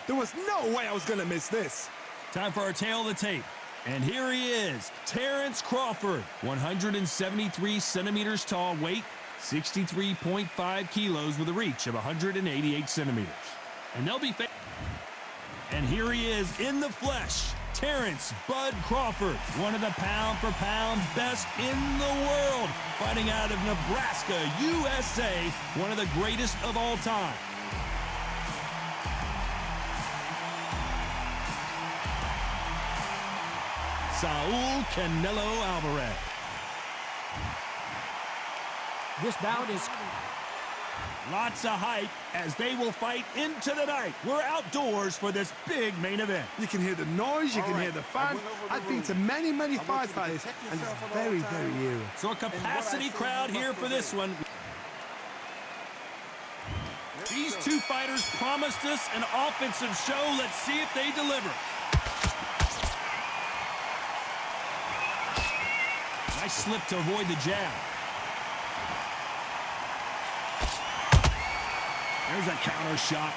There was no way I was gonna miss this. Time for our tail of the tape. And here he is, Terrence Crawford, 173 centimeters tall, weight 63.5 kilos with a reach of 188 centimeters. And they'll be and here he is in the flesh, Terrence Bud Crawford, one of the pound-for-pound best in the world, fighting out of Nebraska, USA, one of the greatest of all time. Saul Canelo Alvarez. This bout is lots of hype as they will fight into the night. We're outdoors for this big main event. You can hear the noise, you can hear the fans. I've been to many, many fights like this, and it's very, very eerie. So a capacity crowd here for this one. These two fighters promised us an offensive show. Let's see if they deliver. Nice slip to avoid the jab. There's a counter shot.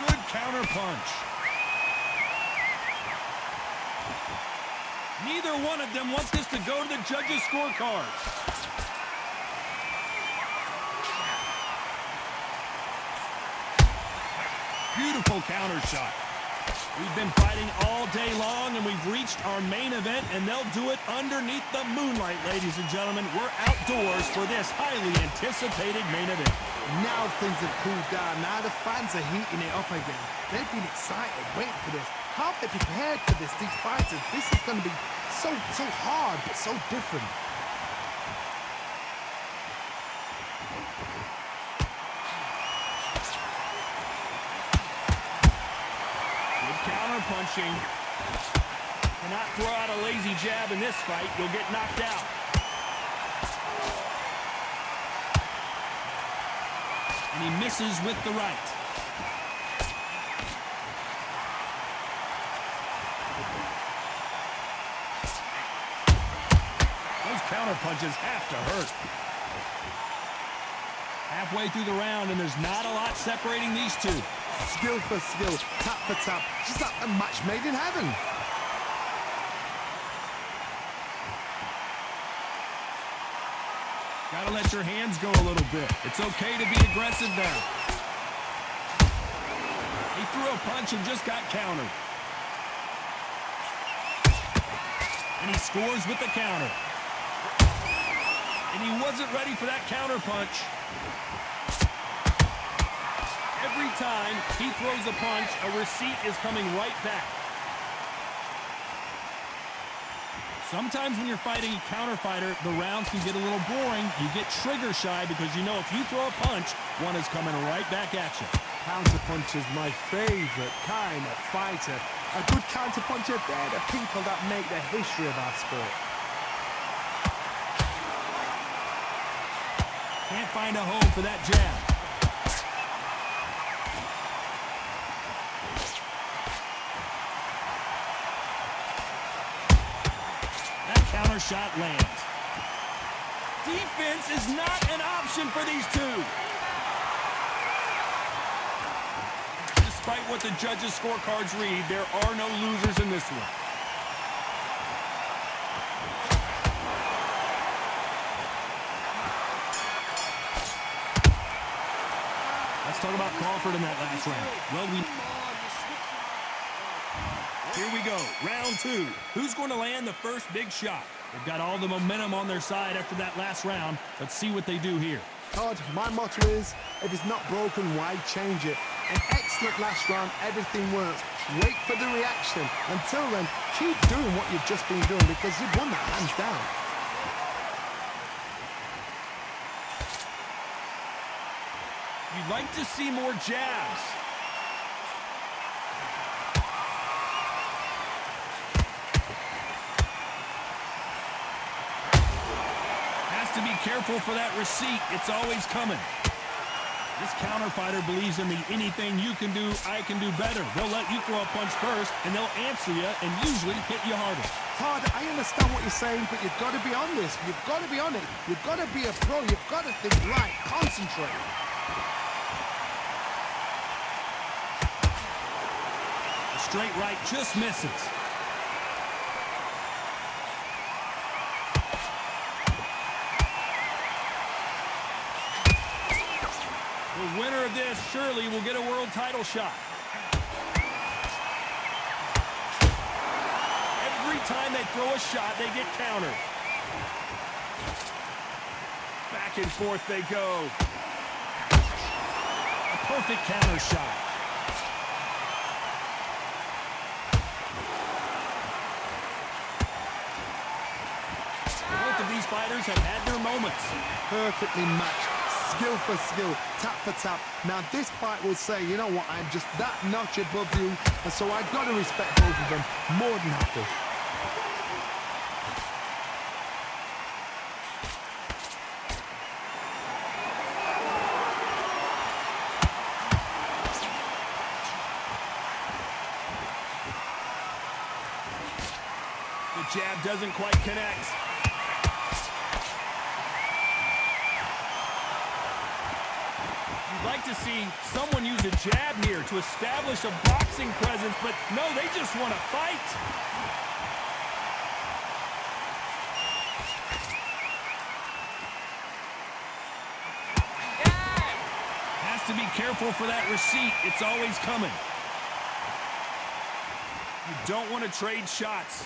Good counter punch. Neither one of them wants this to go to the judges' scorecards. Beautiful counter shot. We've been fighting all day long, and we've reached our main event, and they'll do it underneath the moonlight, ladies and gentlemen. We're outdoors for this highly anticipated main event. Now things have cooled down. Now the fans are heating it up again. They've been excited, waiting for this. How they prepared for this, these fighters? This is going to be so hard, but so different. Punching. Cannot throw out a lazy jab in this fight. You'll get knocked out. And he misses with the right. Those counter punches have to hurt. Halfway through the round, and there's not a lot separating these two. Skill for skill, tap for tap, just like a match made in heaven. Gotta let your hands go a little bit. It's okay to be aggressive now. He threw a punch and just got countered. And he scores with the counter. And he wasn't ready for that counter punch. Every time he throws a punch, a receipt is coming right back. Sometimes when you're fighting a counter fighter, the rounds can get a little boring. You get trigger shy because you know if you throw a punch, one is coming right back at you. Counter punch is my favorite kind of fighter. A good counter puncher, they're the people that make the history of our sport. Can't find a home for that jab. Counter shot lands. Defense is not an option for these two. Despite what the judges' scorecards read, there are no losers in this one. Let's talk about Crawford in that last round. Well, here we go, round two. Who's going to land the first big shot? They've got all the momentum on their side after that last round. Let's see what they do here. Todd, my motto is, if it's not broken, why change it? An excellent last round, everything works. Wait for the reaction. Until then, keep doing what you've just been doing because you've won that hands down. You'd like to see more jabs. To be careful for that receipt. It's always coming. This counter fighter believes in the anything you can do, I can do better. They'll let you throw a punch first, and they'll answer you and usually hit you harder. Todd, I understand what you're saying, but you've got to be on this. You've got to be on it. You've got to be a pro. You've got to think right. Concentrate. straight right just misses. The winner of this surely will get a world title shot. Every time they throw a shot, they get countered. Back and forth they go. A perfect counter shot. Both of these fighters have had their moments. Perfectly matched. Skill for skill, tap for tap. Now this fight will say, you know what, I'm just that notch above you, and so I've got to respect both of them more than happy. The jab doesn't quite connect. Like to see someone use a jab here to establish a boxing presence, but no, they just want to fight. Has to be careful for that receipt. It's always coming. You don't want to trade shots.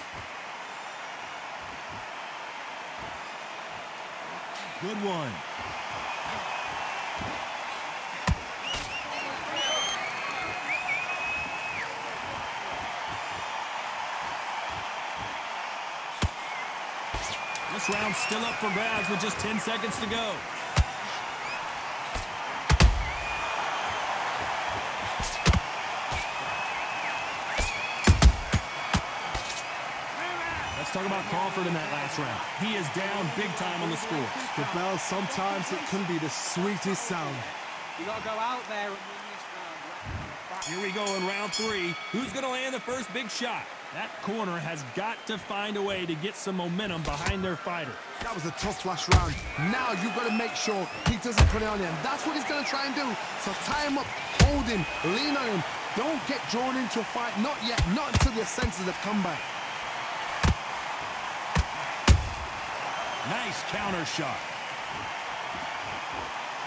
Good one. This round's still up for grabs with just 10 seconds to go. Let's talk about Crawford in that last round. He is down big time on the score. The bell, sometimes it can be the sweetest sound. You got to go out there and win this round. Here we go in round 3. Who's going to land the first big shot? That corner has got to find a way to get some momentum behind their fighter. That was a tough last round. Now you've got to make sure he doesn't put it on him. That's what he's going to try and do. So tie him up, hold him, lean on him. Don't get drawn into a fight. Not yet. Not until your senses have come back. Nice counter shot.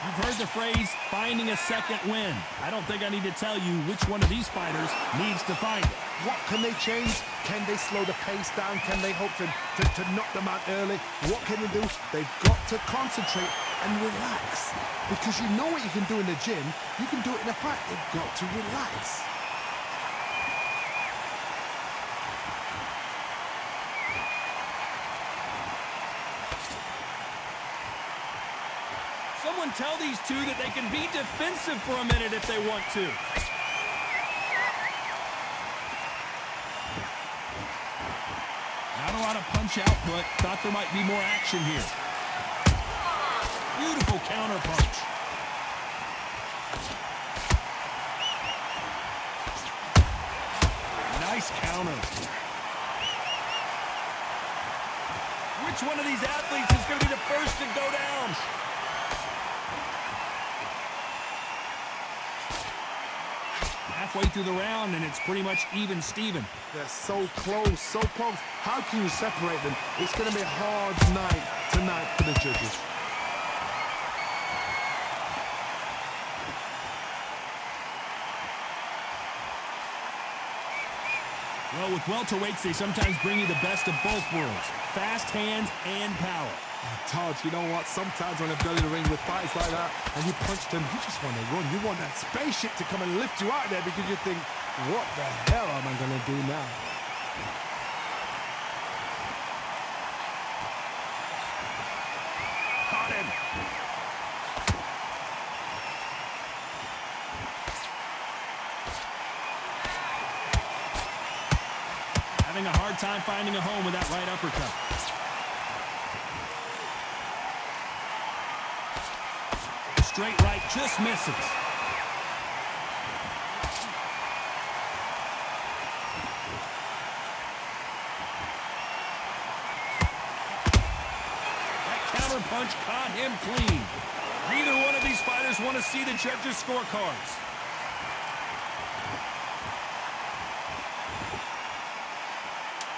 You've heard the phrase, finding a second win. I don't think I need to tell you which one of these fighters needs to find it. What can they change? Can they slow the pace down? Can they hope to knock them out early? What can they do? They've got to concentrate and relax. Because you know what you can do in the gym. You can do it in a fight. They've got to relax. Someone tell these two that they can be defensive for a minute if they want to. Not a lot of punch output. Thought there might be more action here. Beautiful counter punch. Nice counter. Which one of these athletes is going to be the first to go down? Halfway through the round, and it's pretty much even Steven. They're so close, so close. How can you separate them? It's going to be a hard night tonight for the judges. Well, with welterweights, they sometimes bring you the best of both worlds. Fast hands and power. Todd, you know what? Sometimes when I've done in the ring with fights like that, and you punch them, you just want to run. You want that spaceship to come and lift you out there because you think, what the hell am I going to do now? Caught him. Having a hard time finding a home with that right uppercut. Straight right just misses. That counter punch caught him clean. Neither one of these fighters want to see the judges' scorecards.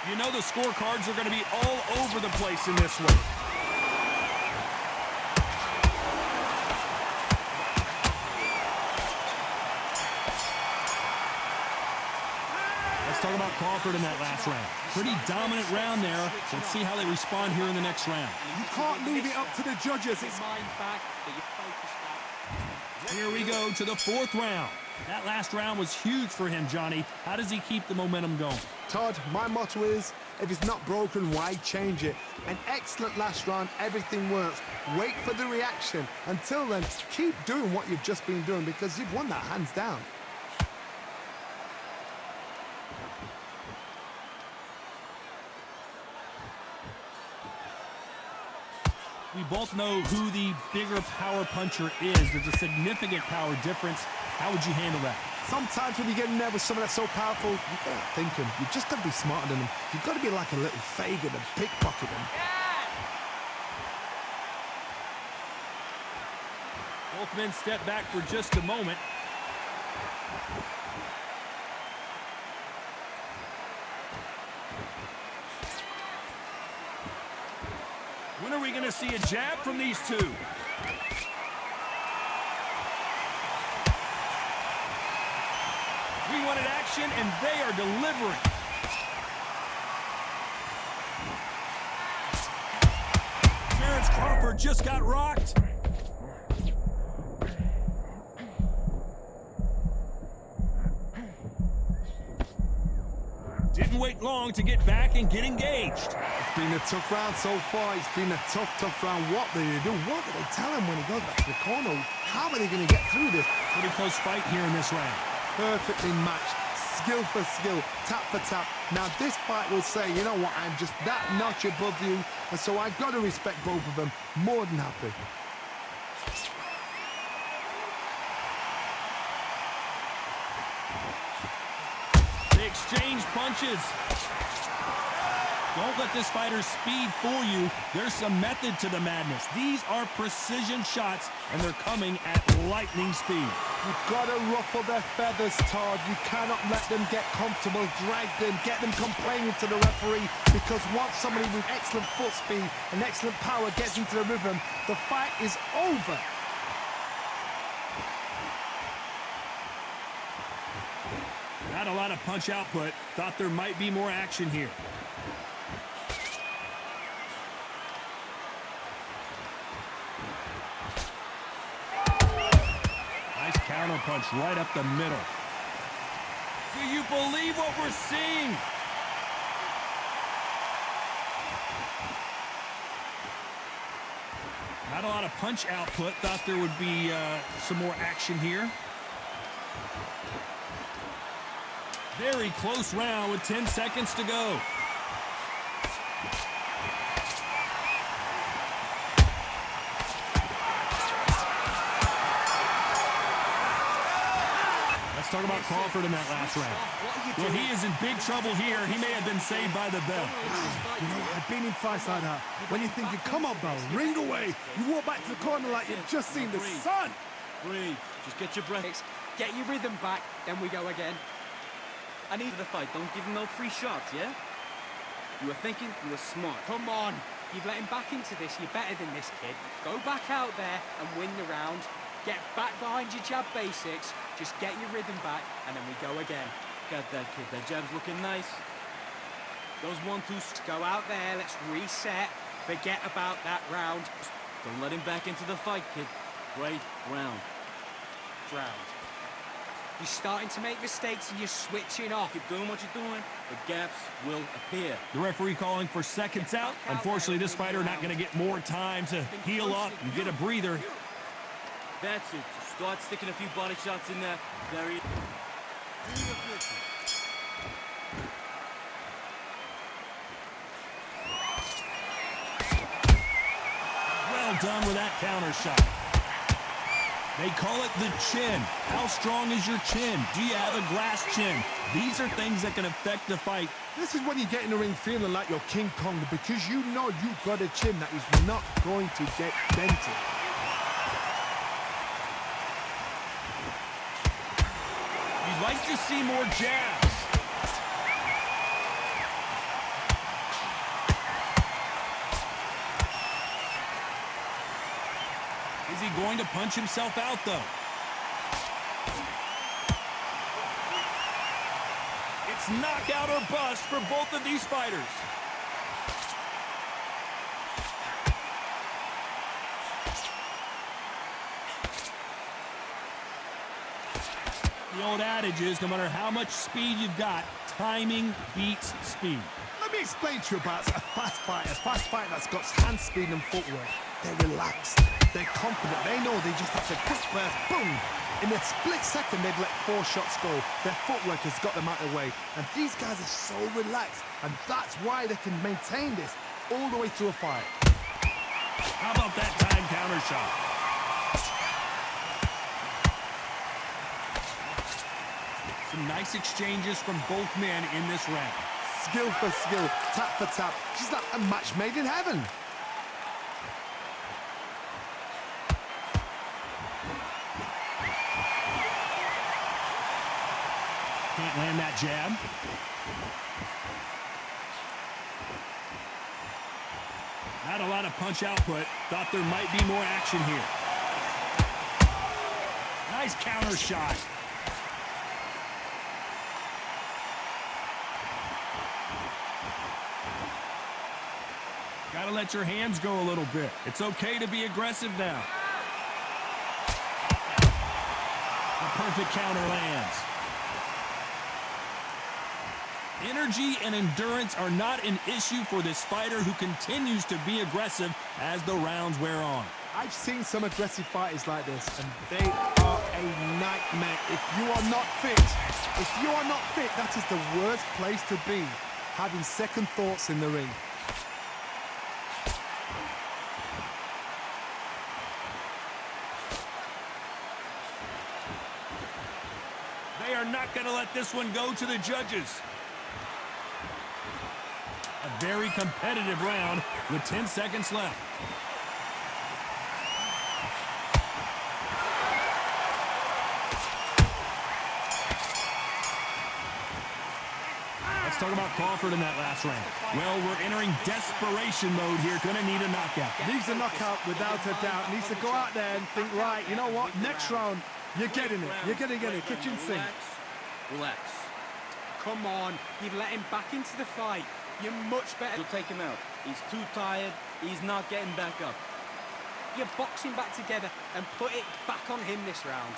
You know the scorecards are going to be all over the place in this one. Let's talk about Crawford in that last round. Pretty dominant round there. Let's see how they respond here in the next round. You can't leave it up to the judges. It's Mind back, get your focus back. Here we go to the 4th round. That last round was huge for him, Johnny. How does he keep the momentum going? Todd, my motto is, if it's not broken, why change it? An excellent last round, everything works. Wait for the reaction. Until then, keep doing what you've just been doing because you've won that hands down. We both know who the bigger power puncher is. There's a significant power difference. How would you handle that? Sometimes when you get in there with someone that's so powerful, you gotta think him. You just gotta be smarter than him. You've gotta be like a little Fagin and pickpocket him. Both men step back for just a moment. When are we going to see a jab from these two? We wanted action, and they are delivering. Terrence Crawford just got rocked. Didn't wait long to get back and get engaged. It's been a tough round so far. It's been a tough round. What do they do? What do they tell him when he goes back to the corner? How are they going to get through this? Pretty close fight here in this round. Perfectly matched. Skill for skill. Tap for tap. Now this fight will say, you know what, I'm just that notch above you. And so I've got to respect both of them. More than happy. They exchange punches. Don't let this fighter's speed fool you. There's some method to the madness. These are precision shots, and they're coming at lightning speed. You've got to ruffle their feathers, Todd. You cannot let them get comfortable, drag them, get them complaining to the referee, because once somebody with excellent foot speed and excellent power gets into the rhythm, the fight is over. Not a lot of punch output. Thought there might be more action here. Nice counter punch right up the middle. Do you believe what we're seeing? Not a lot of punch output. Thought there would be some more action here. Very close round with 10 seconds to go. Let's talk about Crawford in that last round. Well, he is in big trouble here. He may have been saved by the bell. You know, I've been in fights like that. When you're thinking, come on, Bell, ring away. You walk back to the corner like you've just seen the sun. Breathe. Just get your breath. Get your rhythm back, then we go again. I need the fight. Don't give him no free shots, yeah? You were thinking, you were smart. Come on. You've let him back into this. You're better than this, kid. Go back out there and win the round. Get back behind your jab basics. Just get your rhythm back, and then we go again. Got that, kid. That jab's looking nice. Those 1-2s. Go out there. Let's reset. Forget about that round. Don't let him back into the fight, kid. Great round. You're starting to make mistakes and you're switching off. Keep doing what you're doing. The gaps will appear. The referee calling for seconds out. Unfortunately, this fighter not going to get more time to heal up and get a breather. That's it. Start sticking a few body shots in there. Very... Well done with that counter shot. They call it the chin. How strong is your chin? Do you have a glass chin? These are things that can affect the fight. This is when you get in the ring feeling like you're King Kong, because you know you've got a chin that is not going to get dented. You'd like to see more jabs. he going to punch himself out, though? It's knockout or bust for both of these fighters. The old adage is, no matter how much speed you've got, timing beats speed. Let me explain to you about a fast fighter that's got hand speed and footwork. They're relaxed, they're confident, they know they just have to quick burst, boom! In a split second, they've let 4 shots go. Their footwork has got them out of the way. And these guys are so relaxed, and that's why they can maintain this all the way through a fight. How about that time counter shot? Some nice exchanges from both men in this round. Skill for skill, tap for tap. Just like a match made in heaven. Can't land that jab. Not a lot of punch output. Thought there might be more action here. Nice counter shot. Gotta let your hands go a little bit. It's okay to be aggressive now. A perfect counter lands. Energy and endurance are not an issue for this fighter who continues to be aggressive as the rounds wear on. I've seen some aggressive fighters like this, and they are a nightmare. If you are not fit, that is the worst place to be, having second thoughts in the ring. They are not going to let this one go to the judges. A very competitive round with 10 seconds left. Let's talk about Crawford in that last round. Well, we're entering desperation mode here. Gonna need a knockout. Needs a knockout without a doubt. Needs to go out there and think, right, you know what, next round, you're getting it. You're gonna get it. Kitchen sink. Relax. Come on, you've let him back into the fight. You're much better. You'll take him out. He's too tired. He's not getting back up. You're boxing back together and put it back on him this round.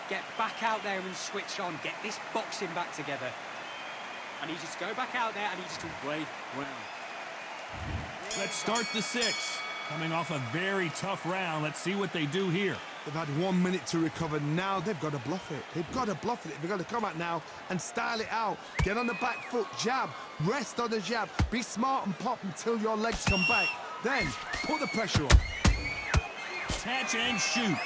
Get back out there and switch on. Get this boxing back together. I need you to go back out there. I need you to Great round. Let's start the 6. Coming off a very tough round. Let's see what they do here. They've had 1 minute to recover. Now they've got to bluff it. They've got to bluff it. They've got to come out now and style it out. Get on the back foot, jab, rest on the jab. Be smart and pop until your legs come back. Then put the pressure on. Attach and shoot.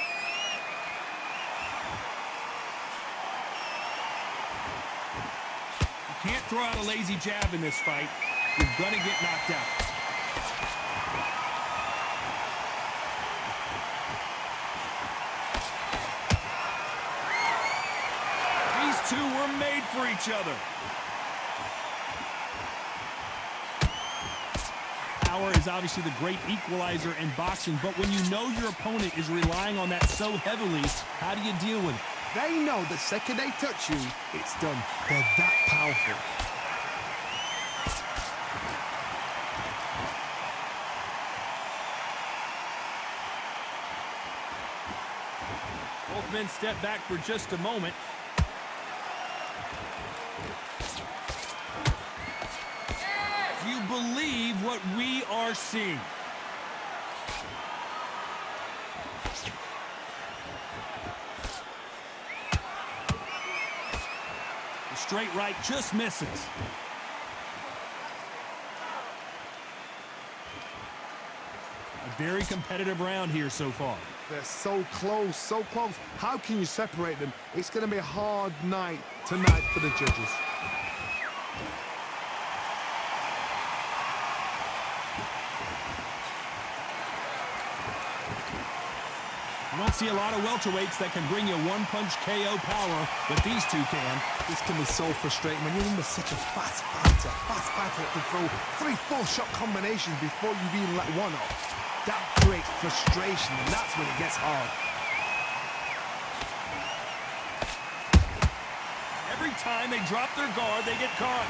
You can't throw out a lazy jab in this fight. You're gonna get knocked out. Two were made for each other. Power is obviously the great equalizer in boxing, but when you know your opponent is relying on that so heavily, how do you deal with it? They know the second they touch you, it's done. They're that powerful. Both men step back for just a moment. Do you believe what we are seeing? The straight right just misses. A very competitive round here so far. They're so close, so close. How can you separate them? It's going to be a hard night tonight for the judges. You don't see a lot of welterweights that can bring you one-punch KO power, but these two can. This can be so frustrating when you're under such a fast fighter that can throw 3-4 shot combinations before you've even let one off. That creates frustration, and that's when it gets hard. Every time they drop their guard, they get caught.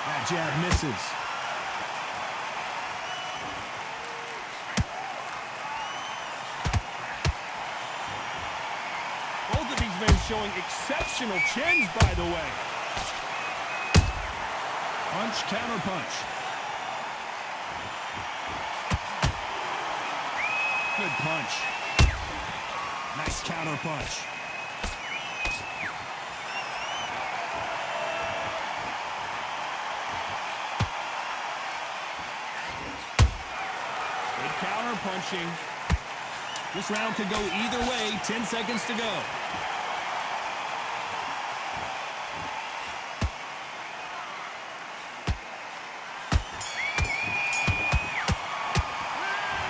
That jab misses. Both of these men showing exceptional chins, by the way. Punch, counter punch. Good punch. Nice counter punch. Counter punching. This round could go either way. 10 seconds to go.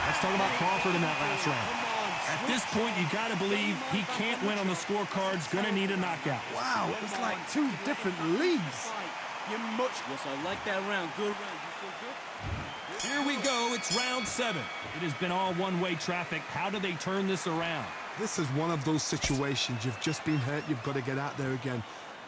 Let's talk about Crawford in that last round. At this point, you got to believe he can't win on the scorecards. Going to need a knockout. Wow, it's like two different leagues. You're much... Yes, I like that round. Good round. You feel good? Here we go. It's round 7. It has been all one-way traffic. How do they turn this around? This is one of those situations. You've just been hurt. You've got to get out there again.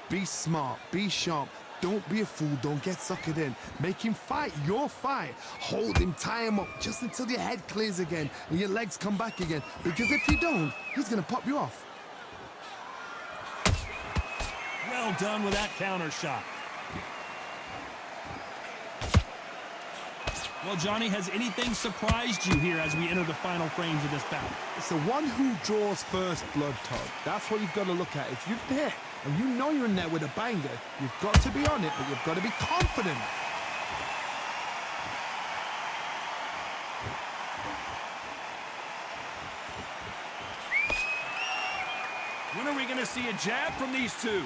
Be smart. Be sharp. Don't be a fool. Don't get suckered in. Make him fight your fight. Hold him. Tie him up just until your head clears again and your legs come back again. Because if you don't, he's going to pop you off. Well done with that counter shot. Well, Johnny, has anything surprised you here as we enter the final frames of this bout? It's the one who draws first blood, Todd. That's what you've got to look at. If you're there and you know you're in there with a banger, you've got to be on it, but you've got to be confident. When are we going to see a jab from these two?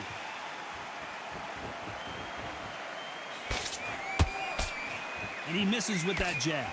And he misses with that jab.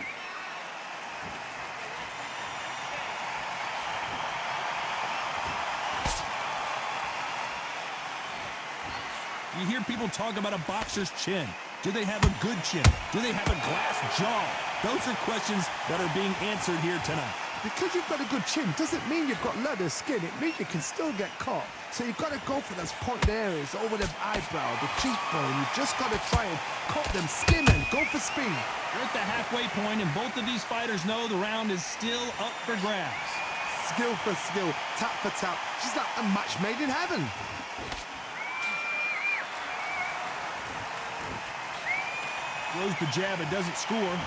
You hear people talk about a boxer's chin. Do they have a good chin? Do they have a glass jaw? Those are questions that are being answered here tonight. Because you've got a good chin doesn't mean you've got leather skin. It means you can still get caught. So you've got to go for those point areas over the eyebrow, the cheekbone. You've just got to try and cut them, skin them, go for speed. We're at the halfway point, and both of these fighters know the round is still up for grabs. Skill for skill, tap for tap. She's like a match made in heaven. Throws the jab, it doesn't score.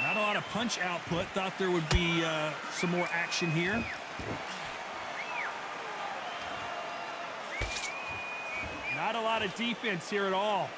Not a lot of punch output. Thought there would be some more action here. Not a lot of defense here at all.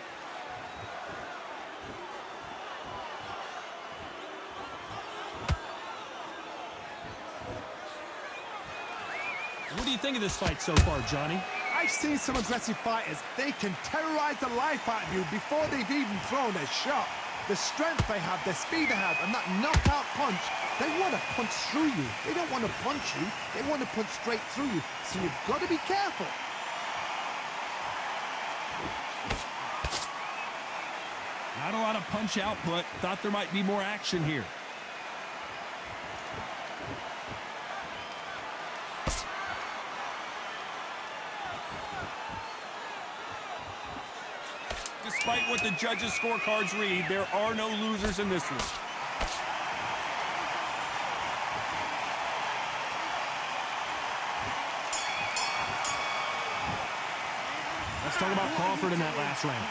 What do you think of this fight so far, Johnny? I've seen some aggressive fighters. They can terrorize the life out of you before they've even thrown a shot. The strength they have, the speed they have, and that knockout punch, they want to punch through you. They don't want to punch you. They want to punch straight through you. So you've got to be careful. Not a lot of punch output. Thought there might be more action here. Despite what the judges' scorecards read, there are no losers in this one. Let's talk about Crawford in that last round.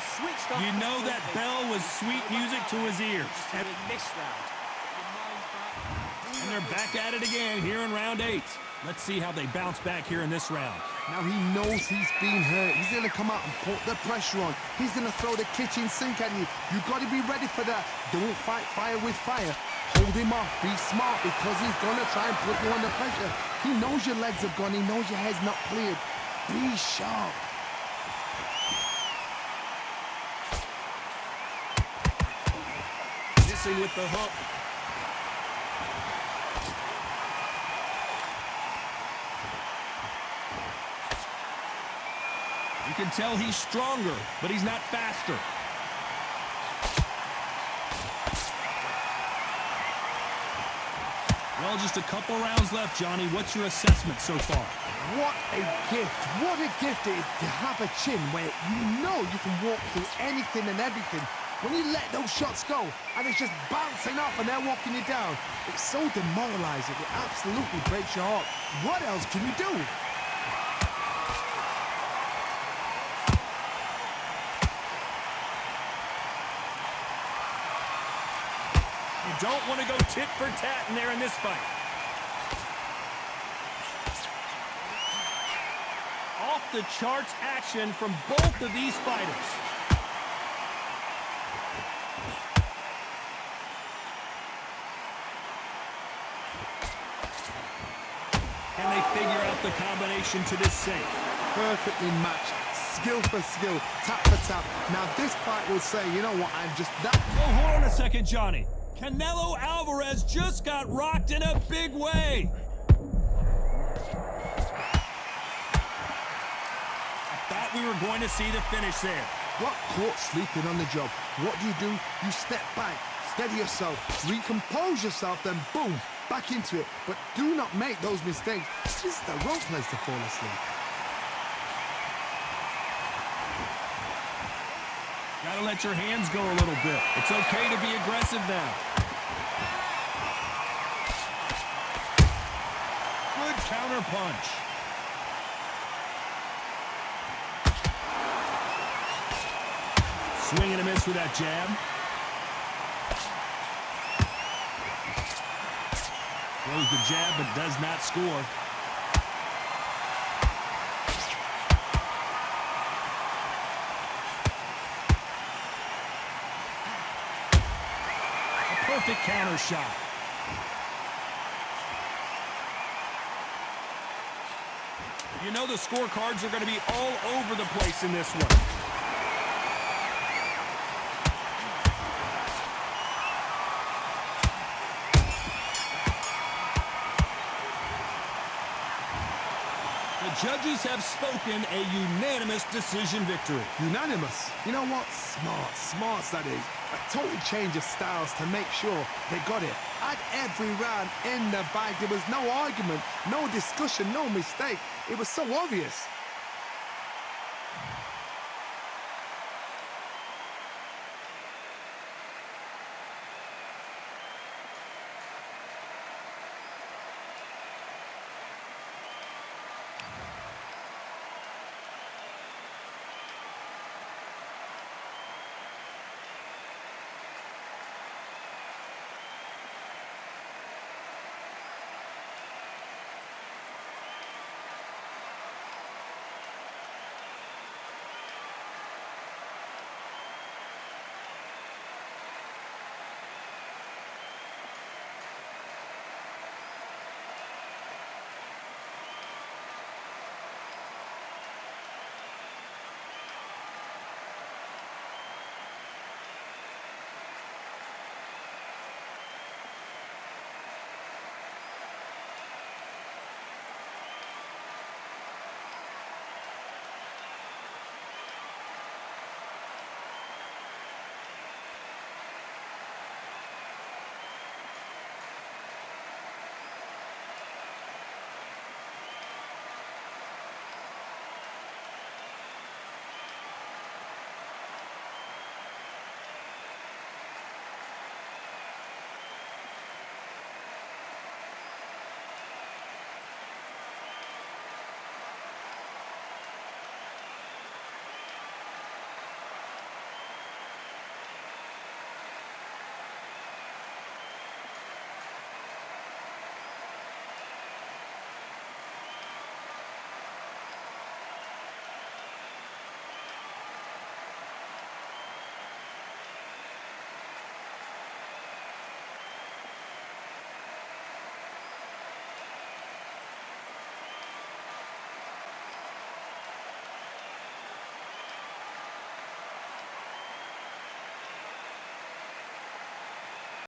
You know that bell was sweet music to his ears. In this round. And they're back at it again here in round 8. Let's see how they bounce back here in this round. Now he knows he's been hurt. He's going to come out and put the pressure on. He's going to throw the kitchen sink at you. You've got to be ready for that. Don't fight fire with fire. Hold him off. Be smart because he's going to try and put you under pressure. He knows your legs are gone. He knows your head's not cleared. Be sharp. Missing with the hook. You can tell he's stronger, but he's not faster. Well, just a couple rounds left, Johnny. What's your assessment so far? What a gift. What a gift it is to have a chin where you know you can walk through anything and everything. When you let those shots go and it's just bouncing off and they're walking you down, it's so demoralizing. It absolutely breaks your heart. What else can you do? You don't want to go tit for tat in there in this fight. Off the charts action from both of these fighters. Can they figure out the combination to this safe? Perfectly matched. Skill for skill. Tap for tap. Now this fight will say, you know what, I'm just that... Oh, hold on a second, Johnny. Canelo Alvarez just got rocked in a big way. I thought we were going to see the finish there. Got caught sleeping on the job. What do? You step back, steady yourself, recompose yourself, then boom, back into it. But do not make those mistakes. This is the wrong place to fall asleep. Gotta let your hands go a little bit. It's okay to be aggressive now. Good counter punch. Swing and a miss with that jab. Throws the jab but does not score. Perfect counter shot. You know the scorecards are going to be all over the place in this one. The judges have spoken a unanimous decision victory. Unanimous. You know what? Smart. Smart, that is. A total change of styles to make sure they got it. At every round in the bag, there was no argument, no discussion, no mistake. It was so obvious.